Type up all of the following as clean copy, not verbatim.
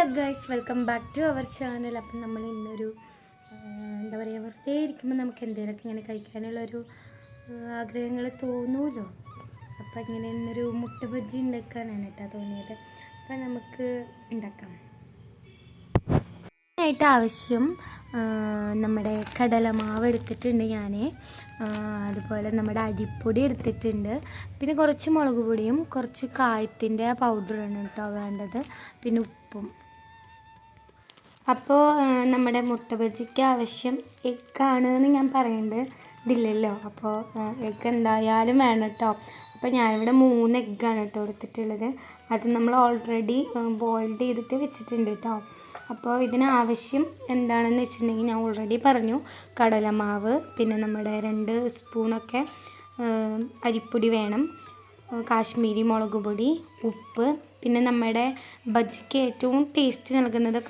Hello guys, welcome back to our channel. അപ്പം നമ്മൾ ഇന്നൊരു എന്താ പറയുക, വെറുതെ ഇരിക്കുമ്പോൾ നമുക്ക് എന്തെങ്കിലുമൊക്കെ ഇങ്ങനെ കഴിക്കാനുള്ളൊരു ആഗ്രഹങ്ങൾ തോന്നുമല്ലോ. അപ്പം ഇങ്ങനെ ഇന്നൊരു മുട്ട ബജ്ജി ഉണ്ടാക്കാനാണ് കേട്ടോ തോന്നിയത്. അപ്പം നമുക്ക് ഉണ്ടാക്കാം. ആയിട്ട് ആവശ്യം നമ്മുടെ കടലമാവ് എടുത്തിട്ടുണ്ട് ഞാൻ, അതുപോലെ നമ്മുടെ അരിപ്പൊടി എടുത്തിട്ടുണ്ട്, പിന്നെ കുറച്ച് മുളക് പൊടിയും കുറച്ച് കായത്തിൻ്റെ പൗഡറാണ് കേട്ടോ വേണ്ടത്, പിന്നെ ഉപ്പും. അപ്പോൾ നമ്മുടെ മുട്ട ബജിക്ക് ആവശ്യം എഗ്ഗാണ് എന്ന് ഞാൻ പറയേണ്ടതില്ലല്ലോ. അപ്പോൾ എഗ്ഗ് എന്തായാലും വേണം കേട്ടോ. അപ്പോൾ ഞാനിവിടെ 3 എഗ്ഗാണ് കേട്ടോ എടുത്തിട്ടുള്ളത്. അത് നമ്മൾ ഓൾറെഡി ബോയിൽഡ് ചെയ്തിട്ട് വെച്ചിട്ടുണ്ട് കേട്ടോ. അപ്പോൾ ഇതിനാവശ്യം എന്താണെന്ന് വെച്ചിട്ടുണ്ടെങ്കിൽ ഞാൻ ഓൾറെഡി പറഞ്ഞു. കടലമാവ്, പിന്നെ നമ്മുടെ 2 സ്പൂണൊക്കെ അരിപ്പൊടി വേണം, കാശ്മീരി മുളക് പൊടി, ഉപ്പ്, പിന്നെ നമ്മുടെ ബജിക്ക് ഏറ്റവും ടേസ്റ്റ് നൽകുന്നത്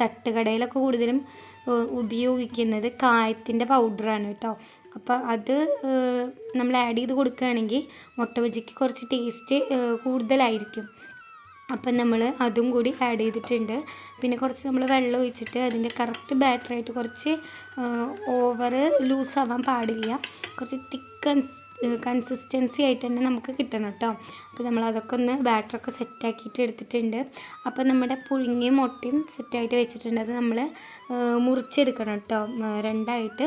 തട്ടുകടയിലൊക്കെ കൂടുതലും ഉപയോഗിക്കുന്നത് കായത്തിൻ്റെ പൗഡറാണ് കേട്ടോ. അപ്പോൾ അത് നമ്മൾ ആഡ് ചെയ്ത് കൊടുക്കുകയാണെങ്കിൽ മുട്ട ബജിക്ക് കുറച്ച് ടേസ്റ്റ് കൂടുതലായിരിക്കും. അപ്പം നമ്മൾ അതും കൂടി ആഡ് ചെയ്തിട്ടുണ്ട്. പിന്നെ കുറച്ച് നമ്മൾ വെള്ളം ഒഴിച്ചിട്ട് അതിൻ്റെ കറക്റ്റ് ബാറ്ററായിട്ട്, കുറച്ച് ഓവർ ലൂസ് ആവാൻ പാടില്ല, കുറച്ച് തിക്ക് കൺസിസ്റ്റൻസി ആയിട്ട് തന്നെ നമുക്ക് കിട്ടണം കേട്ടോ. അപ്പോൾ നമ്മൾ അതൊക്കെ ഒന്ന് ബാറ്ററൊക്കെ സെറ്റാക്കിയിട്ട് എടുത്തിട്ടുണ്ട്. അപ്പോൾ നമ്മുടെ പുഴുങ്ങിയ മുട്ടയും സെറ്റായിട്ട് വെച്ചിട്ടുണ്ട്. അത് നമ്മൾ മുറിച്ചെടുക്കണം കേട്ടോ, 2ആയിട്ട്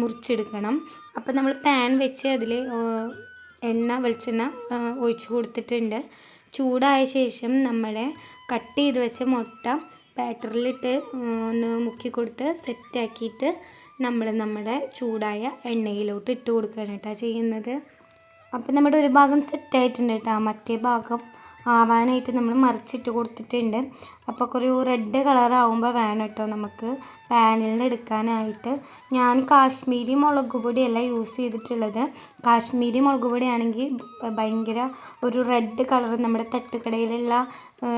മുറിച്ചെടുക്കണം. അപ്പോൾ നമ്മൾ പാൻ വെച്ച് അതിൽ വെളിച്ചെണ്ണ ഒഴിച്ച് കൊടുത്തിട്ടുണ്ട്. ചൂടായ ശേഷം നമ്മുടെ കട്ട് ചെയ്ത് വെച്ച മുട്ട ബാറ്ററിലിട്ട് ഒന്ന് മുക്കി കൊടുത്ത് സെറ്റാക്കിയിട്ട് നമ്മൾ നമ്മുടെ ചൂടായ എണ്ണയിലോട്ട് ഇട്ട് കൊടുക്കുകയാണ് കേട്ടോ ചെയ്യുന്നത്. അപ്പോൾ നമ്മുടെ ഒരു ഭാഗം സെറ്റായിട്ടുണ്ട് കേട്ടോ. മറ്റേ ഭാഗം ആവാനായിട്ട് നമ്മൾ മറിച്ചിട്ട് കൊടുത്തിട്ടുണ്ട്. അപ്പോൾ ഒരു റെഡ് കളറാകുമ്പോൾ വേണം കേട്ടോ നമുക്ക് പാനിൽ നിന്ന് എടുക്കാനായിട്ട്. ഞാൻ കാശ്മീരി മുളക് പൊടിയല്ല യൂസ് ചെയ്തിട്ടുള്ളത്. കാശ്മീരി മുളക് പൊടിയാണെങ്കിൽ ഭയങ്കര ഒരു റെഡ് കളർ, നമ്മുടെ തട്ടുകടയിലുള്ള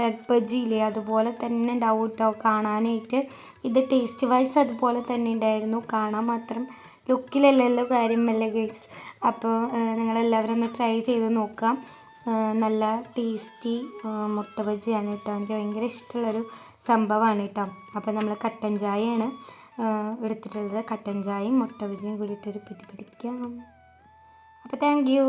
എഗ് ബജിയില്ലേ അതുപോലെ തന്നെ ഉണ്ടാവും കേട്ടോ കാണാനായിട്ട്. ഇത് ടേസ്റ്റ് വൈസ് അതുപോലെ തന്നെ ഉണ്ടായിരുന്നു, കാണാൻ മാത്രം ലുക്കിലല്ലല്ലോ കാര്യമല്ലേ ഗൈസ്. അപ്പോൾ നിങ്ങളെല്ലാവരും ഒന്ന് ട്രൈ ചെയ്ത് നോക്കാം. നല്ല ടേസ്റ്റി മുട്ട ബജിയാണ് കേട്ടോ. എനിക്ക് ഭയങ്കര ഇഷ്ടമുള്ളൊരു സംഭവമാണ് കേട്ടോ. അപ്പോൾ നമ്മൾ കട്ടൻ ചായയാണ് എടുത്തിട്ടുള്ളത്. കട്ടൻ ചായയും മുട്ട ബജിയും കൂടിയിട്ടൊരു പിടിക്കാം. അപ്പോൾ താങ്ക് യു.